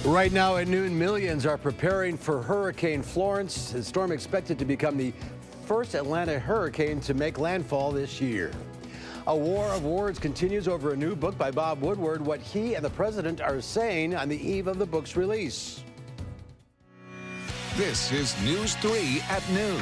Right now at noon, millions are preparing for Hurricane Florence. The storm expected to become the first Atlantic hurricane to make landfall this year. A war of words continues over a new book by Bob Woodward, what he and the president are saying on the eve of the book's release. This is News 3 at noon.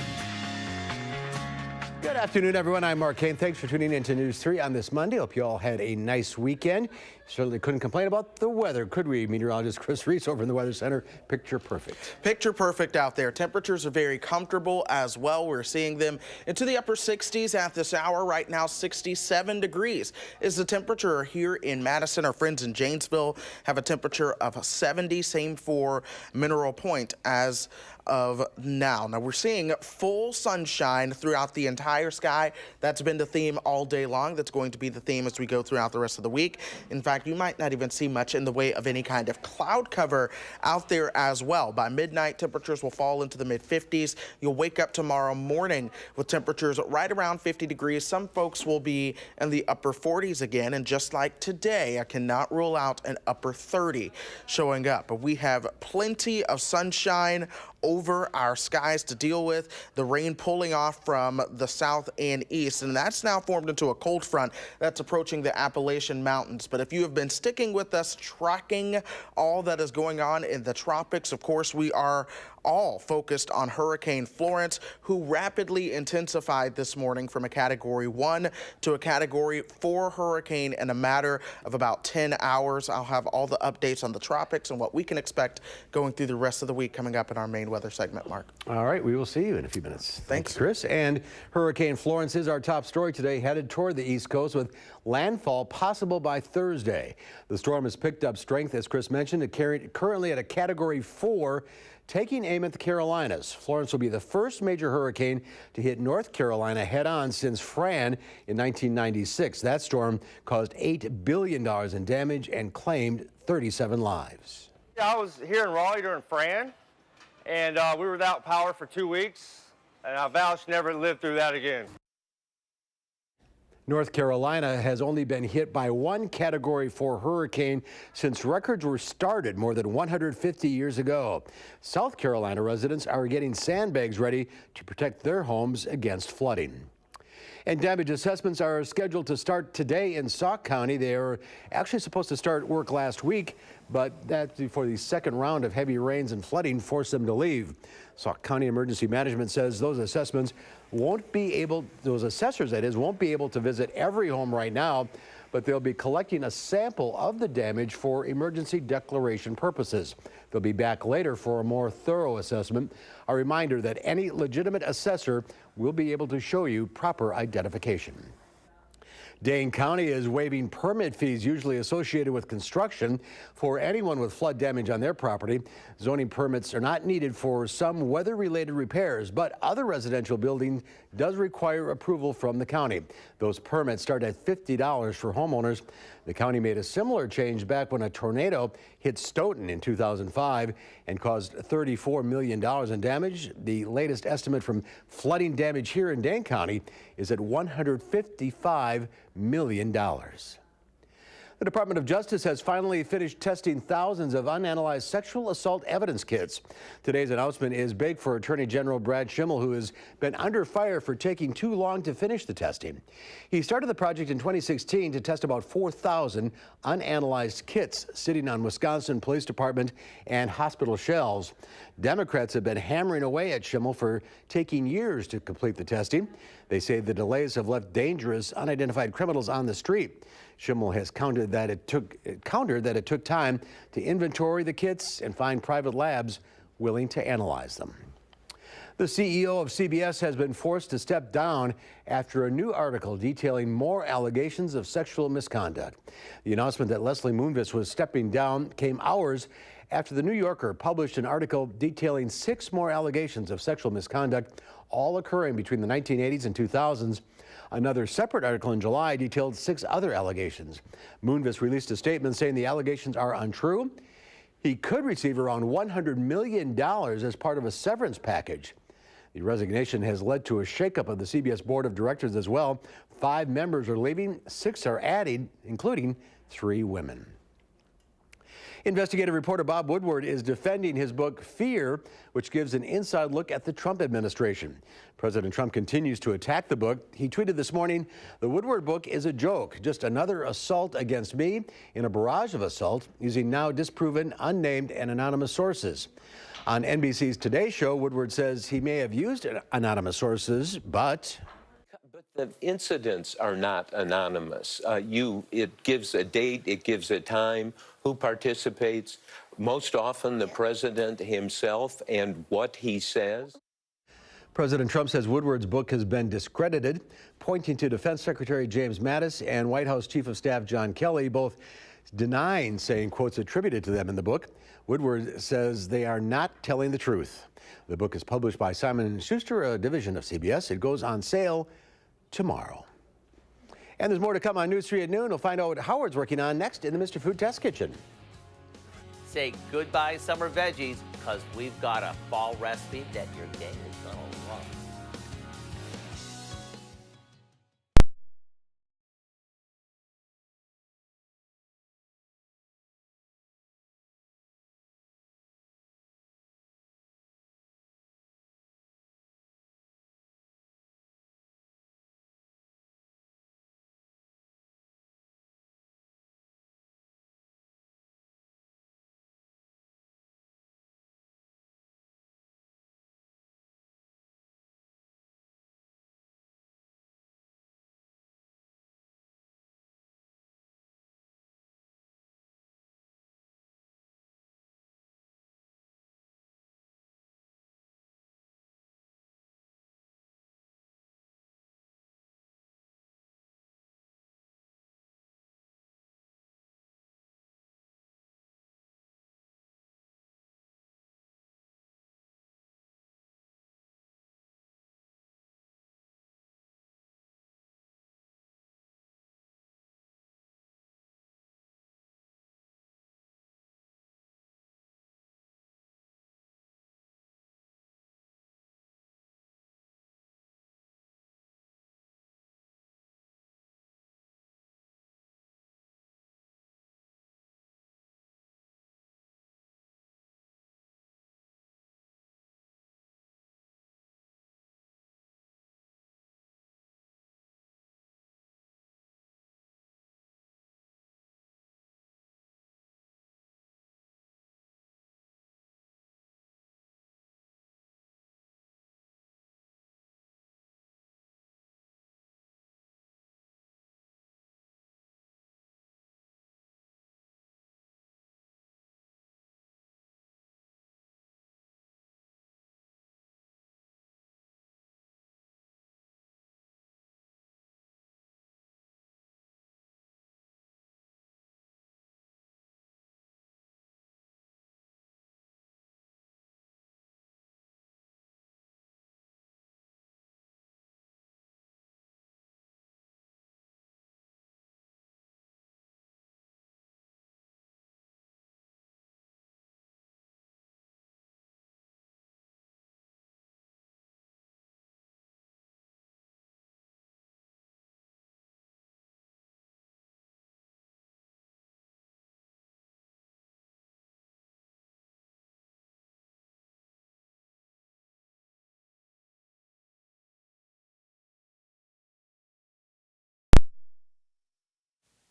Good afternoon, everyone. I'm Mark Kane. Thanks for tuning in to News 3 on this Monday. Hope you all had a nice weekend. Certainly couldn't complain about the weather, could we? Meteorologist Chris Reese over in the Weather Center. Picture perfect. Picture perfect out there. Temperatures are very comfortable as well. We're seeing them into the upper 60s at this hour. Right now, 67 degrees is the temperature here in Madison. Our friends in Janesville have a temperature of 70. Same for Mineral Point as of now. Now we're seeing full sunshine throughout the entire sky. That's been the theme all day long. That's going to be the theme as we go throughout the rest of the week. In fact, you might not even see much in the way of any kind of cloud cover out there as well. By midnight, temperatures will fall into the mid-50s. You'll wake up tomorrow morning with temperatures right around 50 degrees. Some folks will be in the upper 40s again. And just like today, I cannot rule out an upper 30 showing up. But we have plenty of sunshine over our skies to deal with. The rain pulling off from the south and east, and that's now formed into a cold front that's approaching the Appalachian Mountains. But if you have been sticking with us, tracking all that is going on in the tropics, of course, we are all focused on Hurricane Florence, who rapidly intensified this morning from a Category 1 to a Category 4 hurricane in a matter of about 10 hours. I'll have all the updates on the tropics and what we can expect going through the rest of the week coming up in our main weather segment, Mark. All right, we will see you in a few minutes. Thanks, Chris. And Hurricane Florence is our top story today, headed toward the East Coast with landfall possible by Thursday. The storm has picked up strength, as Chris mentioned, currently at a Category 4, taking aim at the Carolinas. Florence will be the first major hurricane to hit North Carolina head-on since Fran in 1996. That storm caused $8 billion in damage and claimed 37 lives. I was here in Raleigh during Fran, and we were without power for 2 weeks, and I vow to never live through that again. North Carolina has only been hit by one Category 4 hurricane since records were started more than 150 years ago. South Carolina residents are getting sandbags ready to protect their homes against flooding. And damage assessments are scheduled to start today in Sauk County. They were actually supposed to start work last week, but that's before the second round of heavy rains and flooding forced them to leave. Sauk County Emergency Management says those assessors, won't be able to visit every home right now, but they'll be collecting a sample of the damage for emergency declaration purposes. They'll be back later for a more thorough assessment. A reminder that any legitimate assessor will be able to show you proper identification. Dane County is waiving permit fees usually associated with construction for anyone with flood damage on their property. Zoning permits are not needed for some weather-related repairs, but other residential building does require approval from the county. Those permits start at $50 for homeowners. The county made a similar change back when a tornado hit Stoughton in 2005 and caused $34 million in damage. The latest estimate from flooding damage here in Dane County is at $155 million. The Department of Justice has finally finished testing thousands of unanalyzed sexual assault evidence kits. Today's announcement is big for Attorney General Brad Schimmel, who has been under fire for taking too long to finish the testing. He started the project in 2016 to test about 4,000 unanalyzed kits sitting on Wisconsin Police Department and hospital shelves. Democrats have been hammering away at Schimmel for taking years to complete the testing. They say the delays have left dangerous, unidentified criminals on the street. Schimmel has countered that it took time to inventory the kits and find private labs willing to analyze them. The CEO of CBS has been forced to step down after a new article detailing more allegations of sexual misconduct. The announcement that Leslie Moonves was stepping down came hours after the New Yorker published an article detailing 6 more allegations of sexual misconduct, all occurring between the 1980s and 2000s. Another separate article in July detailed 6 other allegations. Moonves released a statement saying the allegations are untrue. He could receive around $100 million as part of a severance package. The resignation has led to a shakeup of the CBS board of directors as well. 5 members are leaving, 6 are added, including 3 women. Investigative reporter Bob Woodward is defending his book, Fear, which gives an inside look at the Trump administration. President Trump continues to attack the book. He tweeted this morning, "The Woodward book is a joke, just another assault against me in a barrage of assault using now disproven, unnamed, and anonymous sources." On NBC's Today Show, Woodward says he may have used anonymous sources, but the incidents are not anonymous. It gives a date, it gives a time, who participates, most often the president himself and what he says. President Trump says Woodward's book has been discredited, pointing to Defense Secretary James Madison and White House Chief of Staff John Kelly, both denying saying quotes attributed to them in the book. Woodward says they are not telling the truth. The book is published by Simon & Schuster, a division of CBS. It goes on sale tomorrow. And there's more to come on News 3 at noon. We'll find out what Howard's working on next in the Mr. Food Test Kitchen. Say goodbye summer veggies, because we've got a fall recipe that your gang is gonna love.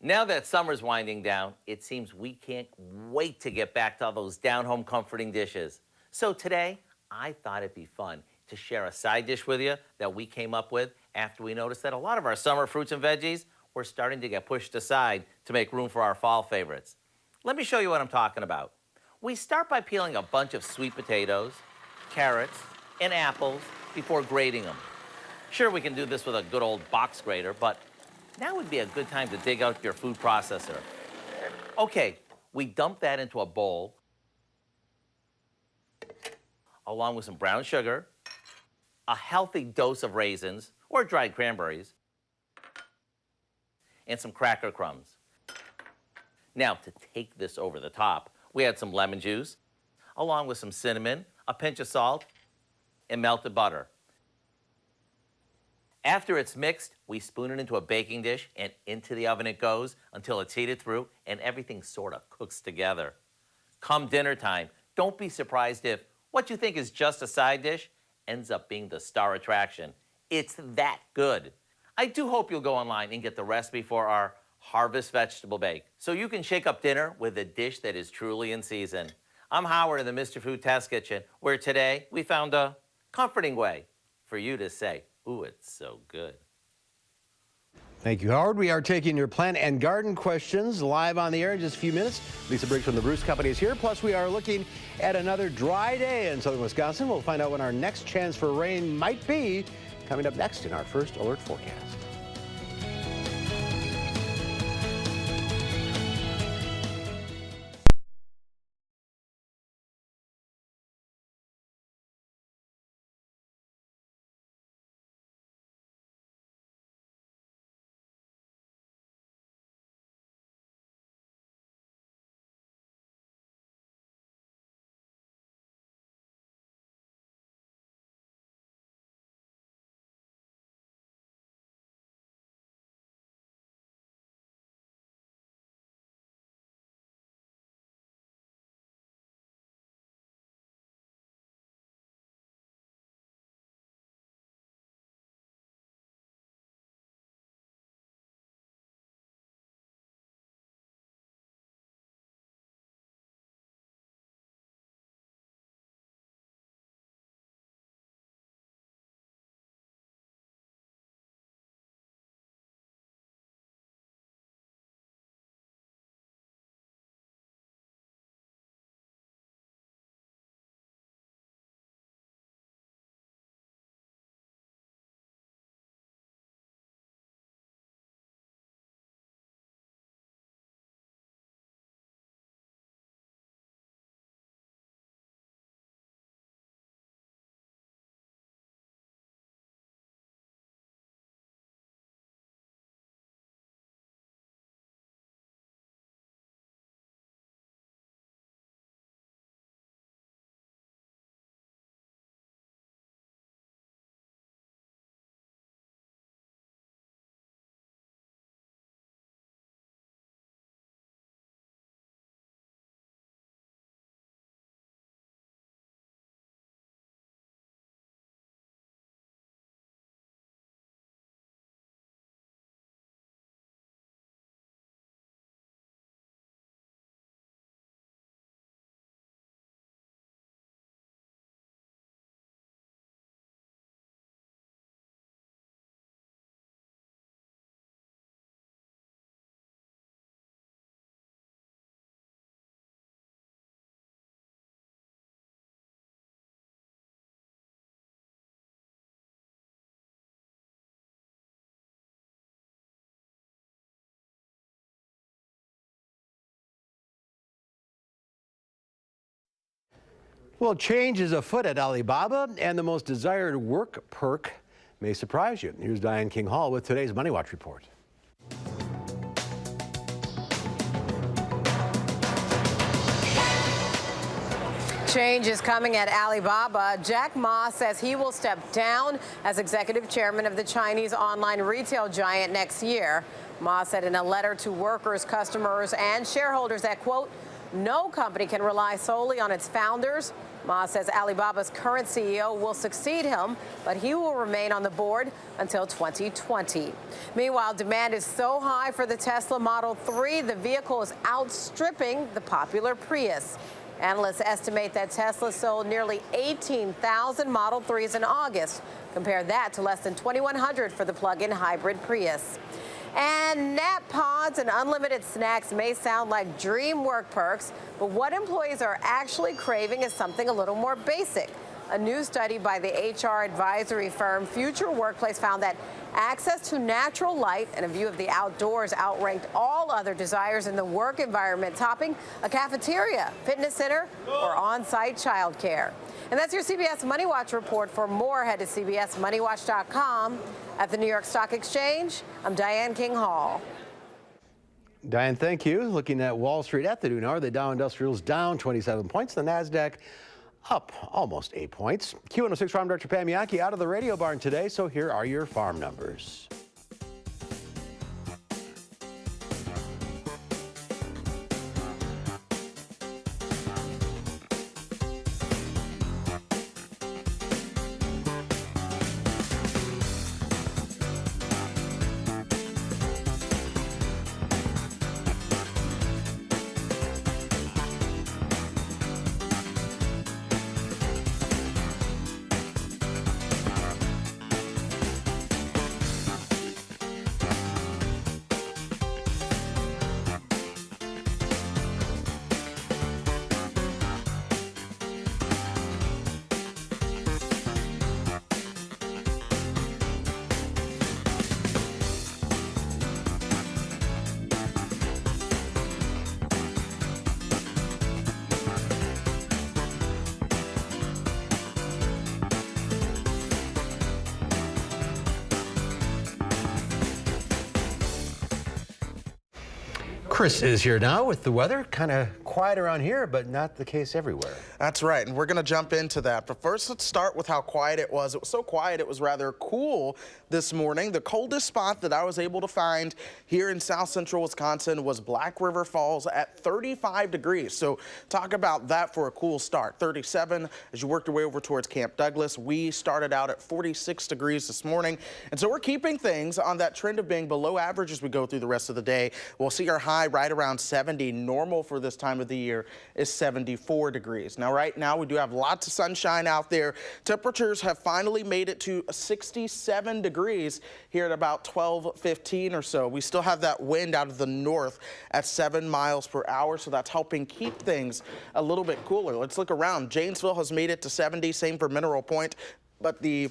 Now that summer's winding down, it seems we can't wait to get back to all those down-home comforting dishes. So today, I thought it'd be fun to share a side dish with you that we came up with after we noticed that a lot of our summer fruits and veggies were starting to get pushed aside to make room for our fall favorites. Let me show you what I'm talking about. We start by peeling a bunch of sweet potatoes, carrots, and apples before grating them. Sure, we can do this with a good old box grater, but now would be a good time to dig out your food processor. Okay, we dump that into a bowl along with some brown sugar, a healthy dose of raisins or dried cranberries, and some cracker crumbs. Now, to take this over the top, we add some lemon juice, along with some cinnamon, a pinch of salt, and melted butter. After it's mixed, we spoon it into a baking dish and into the oven it goes until it's heated through and everything sort of cooks together. Come dinner time, don't be surprised if what you think is just a side dish ends up being the star attraction. It's that good. I do hope you'll go online and get the recipe for our Harvest Vegetable Bake so you can shake up dinner with a dish that is truly in season. I'm Howard in the Mr. Food Test Kitchen, where today we found a comforting way for you to say, ooh, it's so good. Thank you, Howard. We are taking your plant and garden questions live on the air in just a few minutes. Lisa Briggs from the Bruce Company is here. Plus, we are looking at another dry day in southern Wisconsin. We'll find out when our next chance for rain might be coming up next in our first alert forecast. Well, change is afoot at Alibaba, and the most desired work perk may surprise you. Here's Diane King Hall with today's Money Watch report. Change is coming at Alibaba. Jack Ma says he will step down as executive chairman of the Chinese online retail giant next year. Ma said in a letter to workers, customers, and shareholders that, quote, no company can rely solely on its founders. Ma says Alibaba's current CEO will succeed him, but he will remain on the board until 2020. Meanwhile, demand is so high for the Tesla Model 3, the vehicle is outstripping the popular Prius. Analysts estimate that Tesla sold nearly 18,000 Model 3s in August. Compare that to less than 2,100 for the plug-in hybrid Prius. And nap pods and unlimited snacks may sound like dream work perks, but what employees are actually craving is something a little more basic. A new study by the HR advisory firm Future Workplace found that access to natural light and a view of the outdoors outranked all other desires in the work environment, topping a cafeteria, fitness center, or on-site childcare. And that's your CBS Money Watch report. For more, head to cbsmoneywatch.com. At the New York Stock Exchange, I'm Diane King Hall. Diane, thank you. Looking at Wall Street at the noon hour, the Dow Industrials down 27 points, the NASDAQ up almost 8 points. Q106 Farm Director Pam Yankee out of the radio barn today, so here are your farm numbers. Chris is here now with the weather. Kind of quiet around here, but not the case everywhere. That's right, and we're going to jump into that. But first, let's start with how quiet it was. It was so quiet, it was rather cool this morning. The coldest spot that I was able to find here in south central Wisconsin was Black River Falls at 35 degrees. So talk about that for a cool start. 37 as you worked your way over towards Camp Douglas. We started out at 46 degrees this morning, and so we're keeping things on that trend of being below average as we go through the rest of the day. We'll see our high right around 70. Normal for this time of the year is 74 degrees. Now, right now, we do have lots of sunshine out there. Temperatures have finally made it to 67 degrees here at about 12:15 or so. We still have that wind out of the north at 7 miles per hour, so that's helping keep things a little bit cooler. Let's look around. Janesville has made it to 70, same for Mineral Point, but the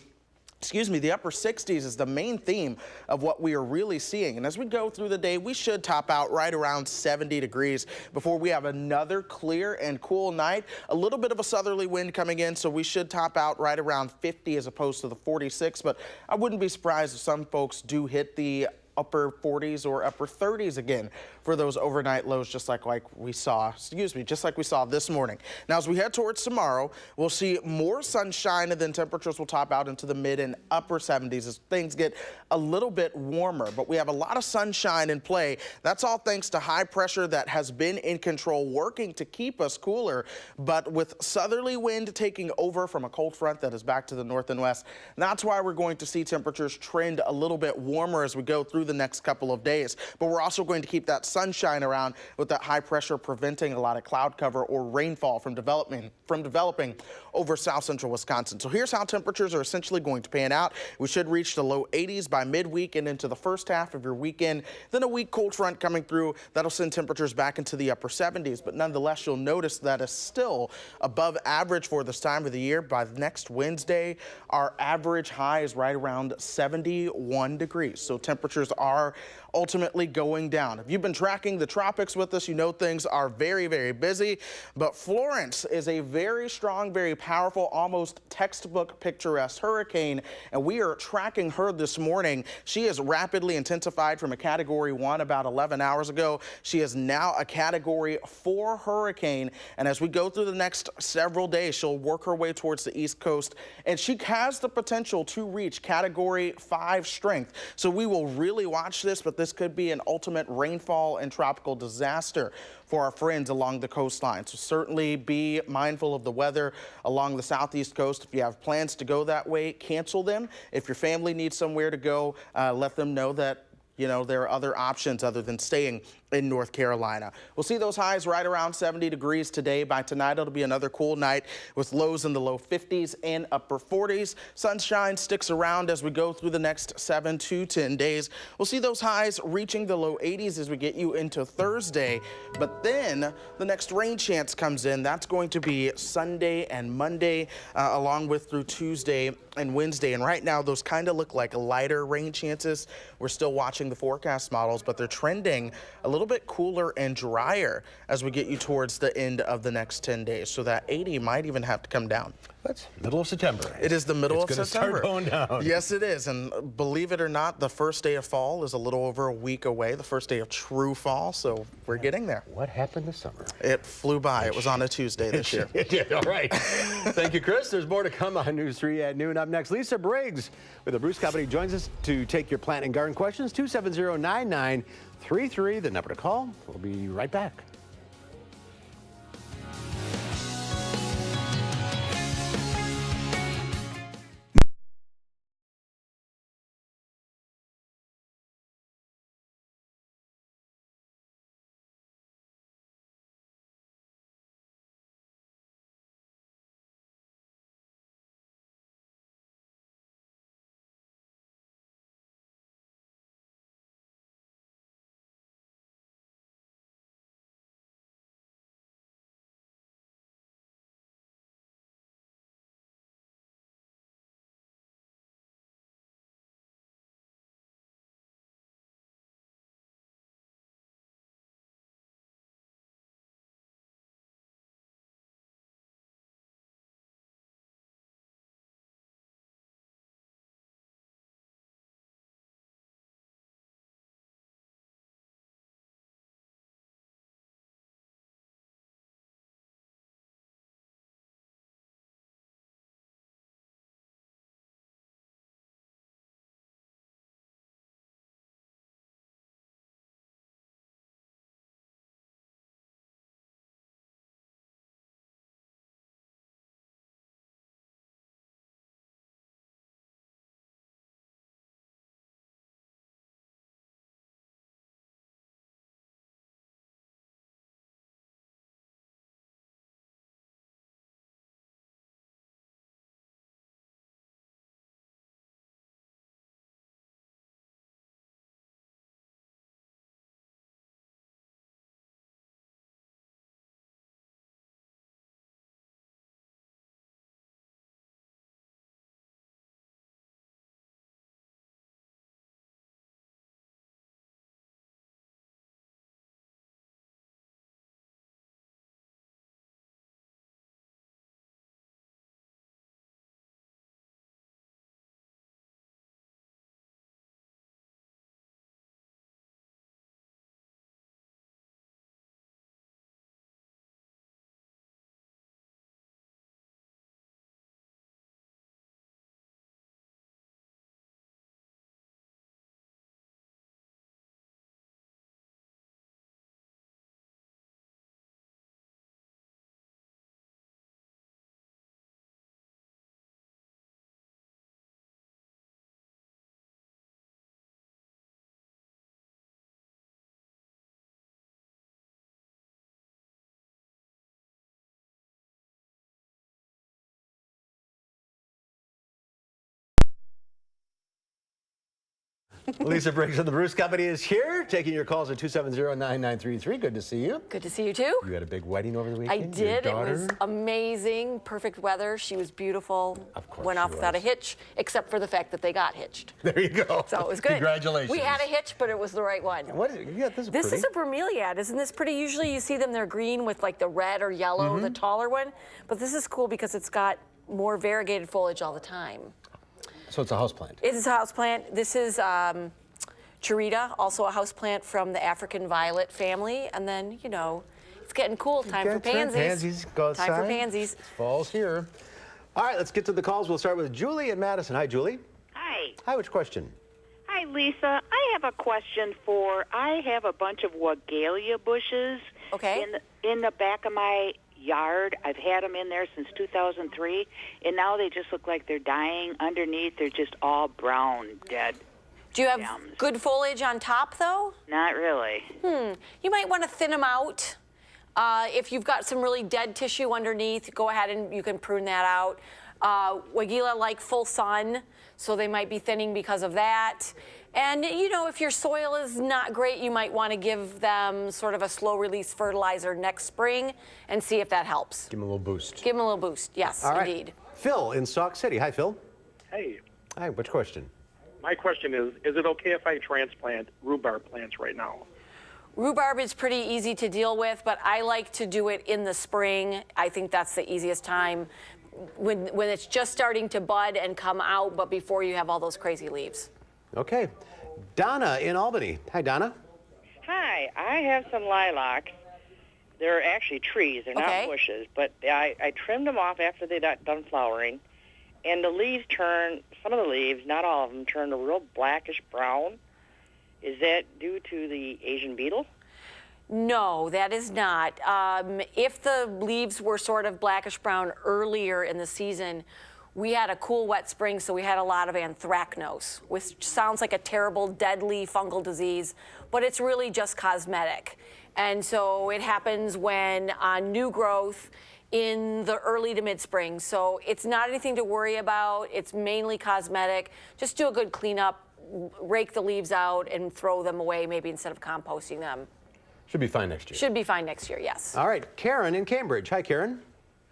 upper 60s is the main theme of what we are really seeing. And as we go through the day, we should top out right around 70 degrees before we have another clear and cool night. A little bit of a southerly wind coming in, so we should top out right around 50 as opposed to the 46. But I wouldn't be surprised if some folks do hit the upper 40s or upper 30s again for those overnight lows, just like we saw this morning. Now, as we head towards tomorrow, we'll see more sunshine, and then temperatures will top out into the mid and upper 70s as things get a little bit warmer. But we have a lot of sunshine in play. That's all thanks to high pressure that has been in control, working to keep us cooler. But with southerly wind taking over from a cold front that is back to the north and west, that's why we're going to see temperatures trend a little bit warmer as we go through the next couple of days. But we're also going to keep that sunshine around with that high pressure preventing a lot of cloud cover or rainfall from developing over south central Wisconsin. So here's how temperatures are essentially going to pan out. We should reach the low 80s by midweek and into the first half of your weekend. Then a weak cold front coming through that'll send temperatures back into the upper 70s. But nonetheless, you'll notice that is still above average for this time of the year. By next Wednesday, our average high is right around 71 degrees. So temperatures are ultimately going down. If you've been tracking the tropics with us, you know things are very, very busy. But Florence is a very strong, very powerful, almost textbook picturesque hurricane, and we are tracking her this morning. She has rapidly intensified from a Category 1 about 11 hours ago. She is now a Category 4 hurricane, and as we go through the next several days, she'll work her way towards the East Coast, and she has the potential to reach Category 5 strength. So we will really watch this, but this could be an ultimate rainfall and tropical disaster for our friends along the coastline. So certainly be mindful of the weather along the southeast coast. If you have plans to go that way, cancel them. If your family needs somewhere to go, let them know that there are other options other than staying in North Carolina. We'll see those highs right around 70 degrees today. By tonight, it'll be another cool night with lows in the low 50s and upper 40s. Sunshine sticks around as we go through the next 7 to 10 days. We'll see those highs reaching the low 80s as we get you into Thursday. But then the next rain chance comes in. That's going to be Sunday and Monday, along with through Tuesday and Wednesday. And right now, those kind of look like lighter rain chances. We're still watching the forecast models, but they're trending a little bit cooler and drier as we get you towards the end of the next 10 days. So that 80 might even have to come down. That's middle of September. It is the middle of September. It's going to start going down. Yes, it is. And believe it or not, the first day of fall is a little over a week away, the first day of true fall. So we're getting there. What happened this summer? It flew by. It was on a Tuesday this year. It did. All right. Thank you, Chris. There's more to come on News 3 at noon. Up next, Lisa Briggs with the Bruce Company joins us to take your plant and garden questions. 270-9933, the number to call. We'll be right back. Lisa Briggs of the Bruce Company is here, taking your calls at 270-9933. Good to see you. Good to see you too. You had a big wedding over the weekend. I did. Your It was daughter? amazing. Perfect weather. She was beautiful. Of course Went she off without a was. hitch, except for the fact that they got hitched. There you go. So it was good. Congratulations. We had a hitch, but it was the right one. What is it? Yeah, this is This pretty. is a bromeliad. Isn't this pretty? Usually you see them, they're green with like the red or yellow, the taller one. But this is cool because it's got more variegated foliage all the time. So it's a houseplant. It is a houseplant. This is Charita, also a houseplant from the African violet family. And then, you know, it's getting cool. Time for pansies. Pansies, go outside. Time for pansies. Fall's here. All right, let's get to the calls. We'll start with Julie in Madison. Hi, Julie. Hi. Hi, which question? Hi, Lisa. I have a question I have a bunch of Wagalia bushes Okay. in the back of my yard. I've had them in there since 2003, and now they just look like they're dying. Underneath, they're just all brown, dead. Do you have stems. good foliage on top, though? Not really. You might want to thin them out. If you've got some really dead tissue underneath, go ahead and you can prune that out. Wagila like full sun, so they might be thinning because of that. And, you know, if your soil is not great, you might want to give them sort of a slow-release fertilizer next spring and see if that helps. Give him a little boost. Give them a little boost, yes, All right. indeed. Phil in Sauk City. Hi, Phil. Hey, Hi, which question? my question is it okay if I transplant rhubarb plants right now? Rhubarb is pretty easy to deal with, but I like to do it in the spring. I think that's the easiest time when it's just starting to bud and come out, but before you have all those crazy leaves. Okay. Donna in Albany. Hi, Donna. Hi, I have some lilacs. They're actually trees. They're Okay. not bushes, but I trimmed them off after they got done flowering, and the leaves some of the leaves, not all of them, turned a real blackish brown. Is that due to the Asian beetle? No, that is not. If the leaves were sort of blackish brown earlier in the season, we had a cool, wet spring, so we had a lot of anthracnose, which sounds like a terrible, deadly fungal disease, but it's really just cosmetic. And so it happens when new growth in the early to mid-spring. So it's not anything to worry about. It's mainly cosmetic. Just do a good cleanup, rake the leaves out, and throw them away maybe instead of composting them. Should be fine next year. Should be fine next year, yes. All right. Karen in Cambridge. Hi, Karen.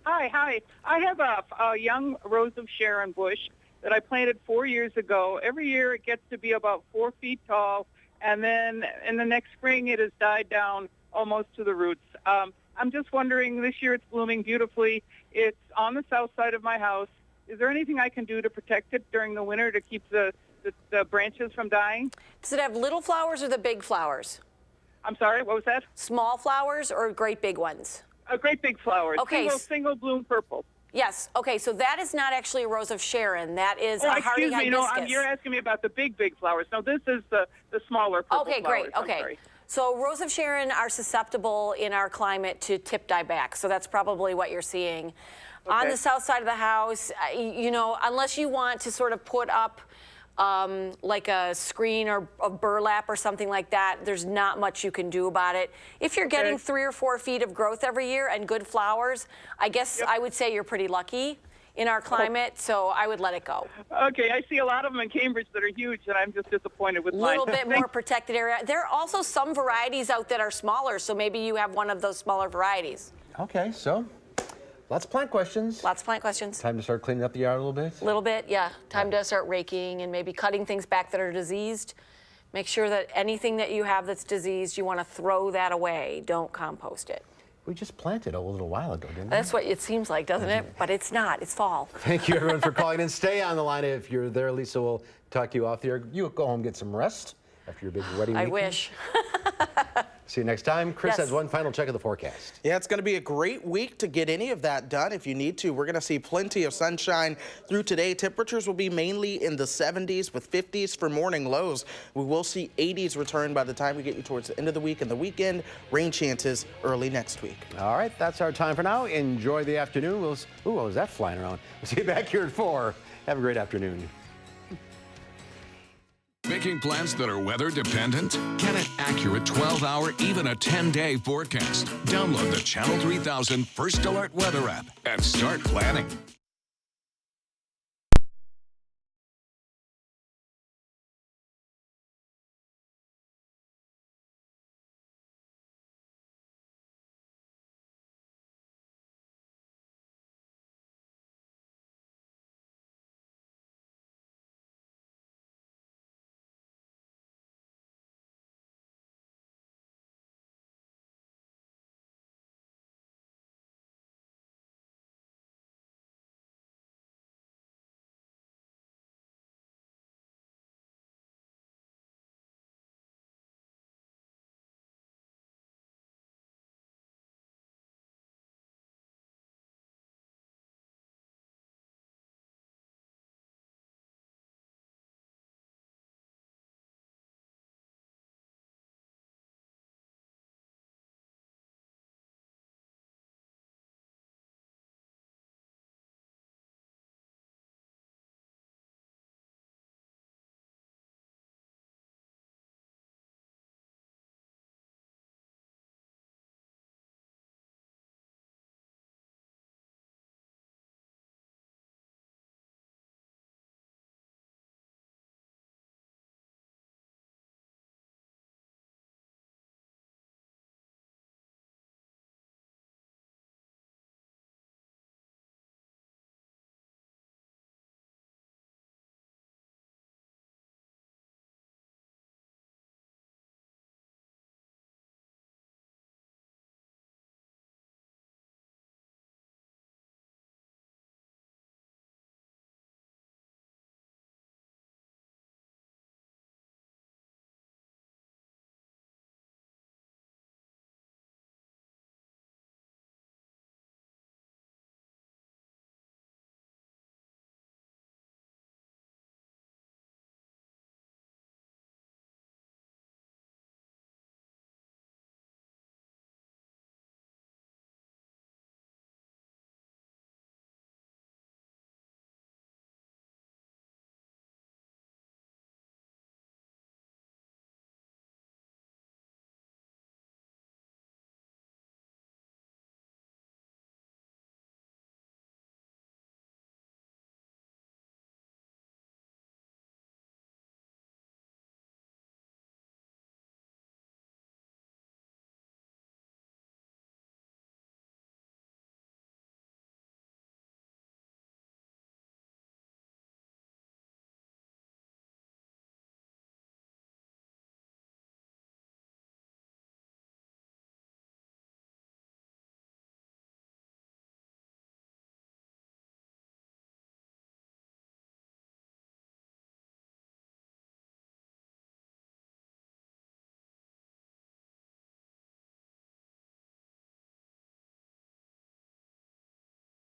Hi. I have a young Rose of Sharon bush that I planted 4 years ago. Every year it gets to be about 4 feet tall, and then in the next spring it has died down almost to the roots. I'm just wondering, this year it's blooming beautifully. It's on the south side of my house. Is there anything I can do to protect it during the winter to keep the branches from dying? Does it have little flowers or the big flowers? I'm sorry, what was that? Small flowers or great big ones? Great big flowers. Okay. Single bloom purple. Yes. Okay, so that is not actually a Rose of Sharon. That is a hardy excuse me. hibiscus. No, you're asking me about the big flowers. No, this is the smaller purple Okay, flowers. great. I'm Okay. sorry. So Rose of Sharon are susceptible in our climate to tip dieback. So that's probably what you're seeing. On the south side of the house, you know, unless you want to sort of put up like a screen or a burlap or something like that, there's not much you can do about it. If you're getting 3 or 4 feet of growth every year and good flowers, I guess I would say you're pretty lucky in our climate, so I would let it go. Okay, I see a lot of them in Cambridge that are huge, and I'm just disappointed with A mine. little bit more protected area. There are also some varieties out that are smaller, so maybe you have one of those smaller varieties. Okay, so lots of plant questions. Lots of plant questions. Time to start cleaning up the yard a little bit. A little bit, yeah. Time to start raking and maybe cutting things back that are diseased. Make sure that anything that you have that's diseased, you want to throw that away. Don't compost it. We just planted a little while ago, didn't we? That's what it seems like, doesn't it? But it's not. It's fall. Thank you, everyone, for calling in. Stay on the line if you're there. Lisa will talk to you off the air. You go home, get some rest after your big wedding I weekend. wish. See you next time. Chris Yes. has one final check of the forecast. Yeah, it's going to be a great week to get any of that done if you need to. We're going to see plenty of sunshine through today. Temperatures will be mainly in the 70s with 50s for morning lows. We will see 80s return by the time we get you towards the end of the week and the weekend. Rain chances early next week. All right, that's our time for now. Enjoy the afternoon. Ooh, what was that flying around? We'll see you back here at 4. Have a great afternoon. Making plans that are weather dependent? Get an accurate 12-hour, even a 10-day forecast. Download the Channel 3000 First Alert Weather app and start planning.